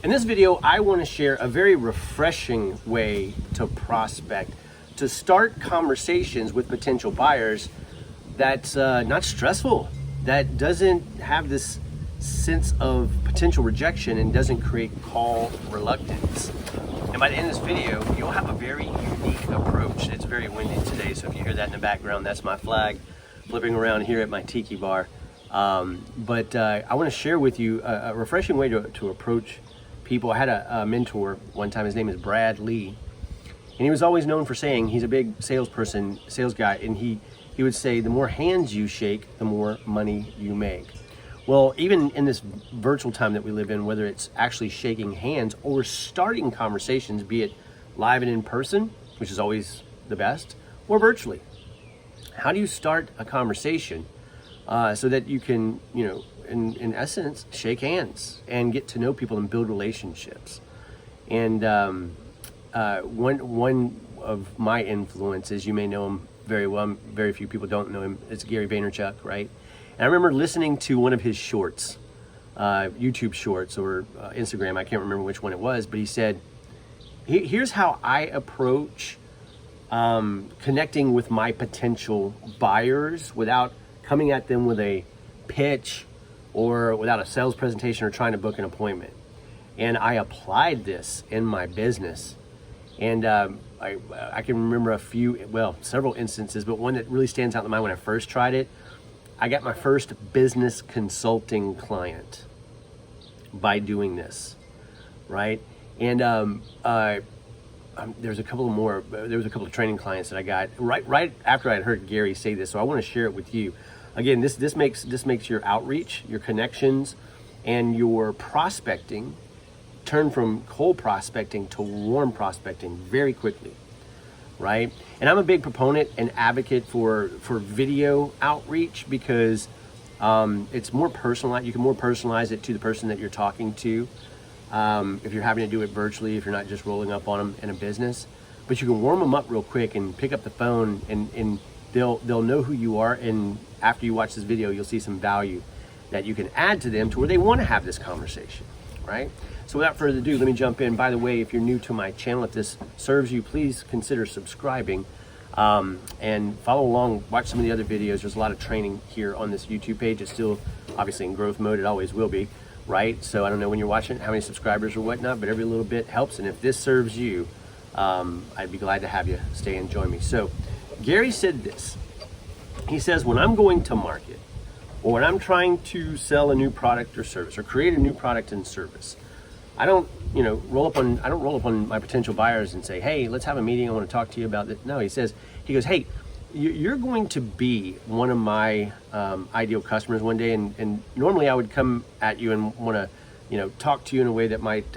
In this video, I want to share a very refreshing way to prospect, to start conversations with potential buyers that's not stressful, that doesn't have this sense of potential rejection and doesn't create call reluctance. And by the end of this video, you'll have a very unique approach. It's very windy today, so if you hear that in the background, that's my flag flipping around here at my tiki bar. I want to share with you a refreshing way to approach people. I had a mentor one time. His name is Brad Lee, and he was always known for saying, he's a big salesperson, sales guy, and he would say, the more hands you shake, the more money you make. Well, even in this virtual time that we live in, whether it's actually shaking hands or starting conversations, be it live and in person, which is always the best, or virtually, how do you start a conversation so that you can, in essence, shake hands and get to know people and build relationships? And one of my influences, you may know him very well, very few people don't know him, it's Gary Vaynerchuk, right? And I remember listening to one of his shorts, YouTube shorts or Instagram, I can't remember which one it was, but he said, here's how I approach connecting with my potential buyers without coming at them with a pitch or without a sales presentation or trying to book an appointment. And I applied this in my business. And I can remember several instances, but one that really stands out in mind when I first tried it. I got my first business consulting client by doing this, right? And there's a couple more. There was a couple of training clients that I got right after I had heard Gary say this. So I want to share it with you. Again, this makes your outreach, your connections, and your prospecting turn from cold prospecting to warm prospecting very quickly, right? And I'm a big proponent and advocate for video outreach because it's more personalized. You can more personalize it to the person that you're talking to. If you're having to do it virtually, if you're not just rolling up on them in a business, but you can warm them up real quick and pick up the phone and they'll know who you are. And after you watch this video, you'll see some value that you can add to them to where they want to have this conversation, right? So without further ado, let me jump in. By the way, if you're new to my channel, if this serves you, please consider subscribing and follow along, watch some of the other videos. There's a lot of training here on this YouTube page. It's still obviously in growth mode. It always will be, right? So I don't know when you're watching how many subscribers or whatnot, but every little bit helps. And if this serves you, I'd be glad to have you stay and join me. So Gary said this. He says, when I'm going to market or when I'm trying to sell a new product or service or create a new product and service, I don't roll up on my potential buyers and say, hey, let's have a meeting. I want to talk to you about this. No, he goes, hey, you're going to be one of my ideal customers one day. And normally I would come at you and want to, talk to you in a way that might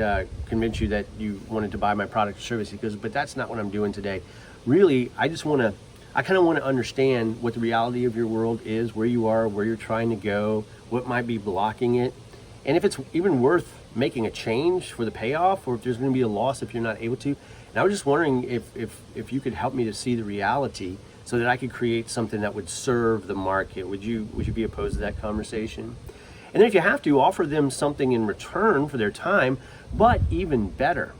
convince you that you wanted to buy my product or service. He goes, but that's not what I'm doing today. Really, I kind of want to understand what the reality of your world is, where you are, where you're trying to go, what might be blocking it. And if it's even worth making a change for the payoff, or if there's going to be a loss if you're not able to. And I was just wondering if you could help me to see the reality so that I could create something that would serve the market. Would you be opposed to that conversation? And then if you have to, offer them something in return for their time, but even better,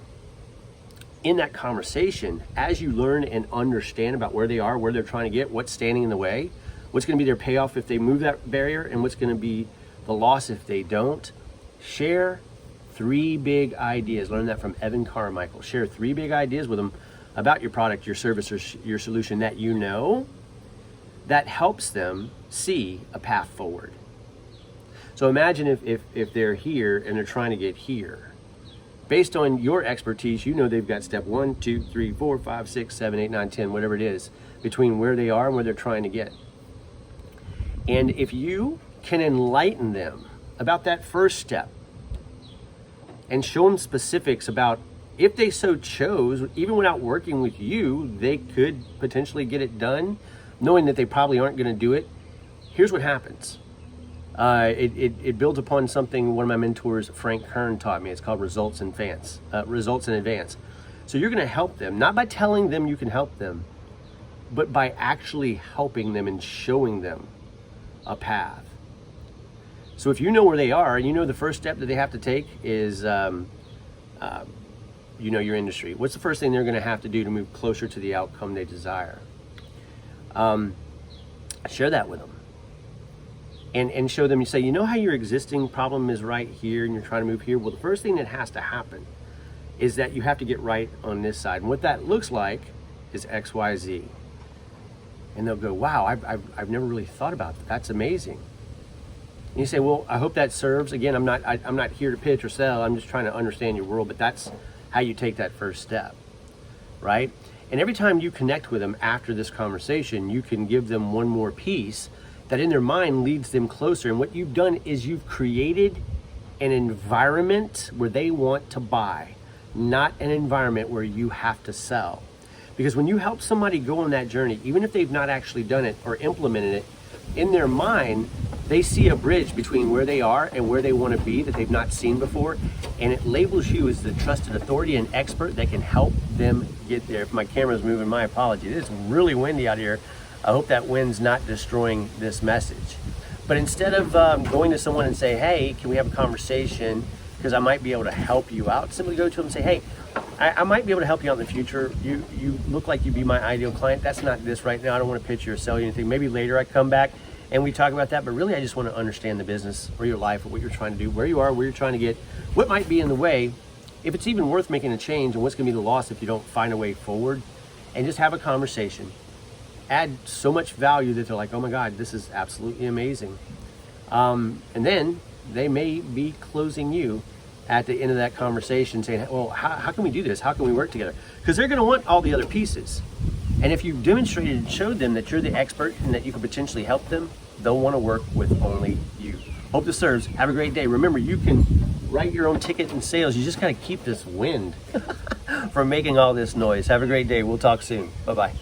in that conversation, as you learn and understand about where they are, where they're trying to get, what's standing in the way, what's going to be their payoff if they move that barrier, and what's going to be the loss if they don't, share 3 big ideas. Learn that from Evan Carmichael. Share 3 big ideas with them about your product, your service, or your solution that helps them see a path forward. So imagine if they're here and they're trying to get here. Based on your expertise, they've got step 1, 2, 3, 4, 5, 6, 7, 8, 9, 10, whatever it is, between where they are and where they're trying to get. And if you can enlighten them about that first step and show them specifics about if they so chose, even without working with you, they could potentially get it done, knowing that they probably aren't going to do it. Here's what happens. It builds upon something one of my mentors, Frank Kern, taught me. It's called results in advance. So you're going to help them, not by telling them you can help them, but by actually helping them and showing them a path. So if you know where they are, and you know the first step that they have to take is you know your industry. What's the first thing they're going to have to do to move closer to the outcome they desire? Share that with them. And show them, you say, you know how your existing problem is right here and you're trying to move here? Well, the first thing that has to happen is that you have to get right on this side. And what that looks like is X, Y, Z. And they'll go, wow, I've never really thought about that. That's amazing. And you say, well, I hope that serves. Again, I'm not here to pitch or sell. I'm just trying to understand your world. But that's how you take that first step, right? And every time you connect with them after this conversation, you can give them one more piece that in their mind leads them closer. And what you've done is you've created an environment where they want to buy, not an environment where you have to sell. Because when you help somebody go on that journey, even if they've not actually done it or implemented it, in their mind, they see a bridge between where they are and where they want to be that they've not seen before. And it labels you as the trusted authority and expert that can help them get there. If my camera's moving, my apologies. It's really windy out here. I hope that wind's not destroying this message. But instead of going to someone and say, hey, can we have a conversation? Because I might be able to help you out. Simply go to them and say, hey, I might be able to help you out in the future. You look like you'd be my ideal client. That's not this right now. I don't want to pitch you or sell you anything. Maybe later I come back and we talk about that. But really, I just want to understand the business or your life or what you're trying to do, where you are, where you're trying to get, what might be in the way, if it's even worth making a change, and what's going to be the loss if you don't find a way forward. And just have a conversation. Add so much value that they're like, oh my God, this is absolutely amazing. And then they may be closing you at the end of that conversation saying, well, how can we do this? How can we work together? Because they're going to want all the other pieces. And if you've demonstrated and showed them that you're the expert and that you can potentially help them, they'll want to work with only you. Hope this serves. Have a great day. Remember, you can write your own ticket in sales. You just got to keep this wind from making all this noise. Have a great day. We'll talk soon. Bye-bye.